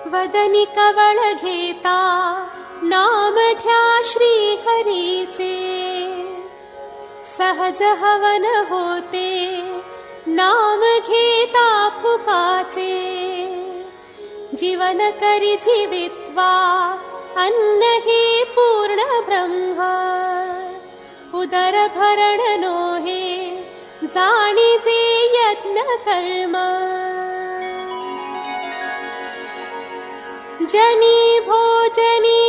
वदनी कवळ घेता नाम घ्या श्री हरीचे, सहज हवन होते नाम घेता फुकाचे. जीवन करी जीवित्वा अन्न हे पूर्ण ब्रह्म, उदर भरण नोहे जाणीजे यज्ञ कर्म. जनी भोजनी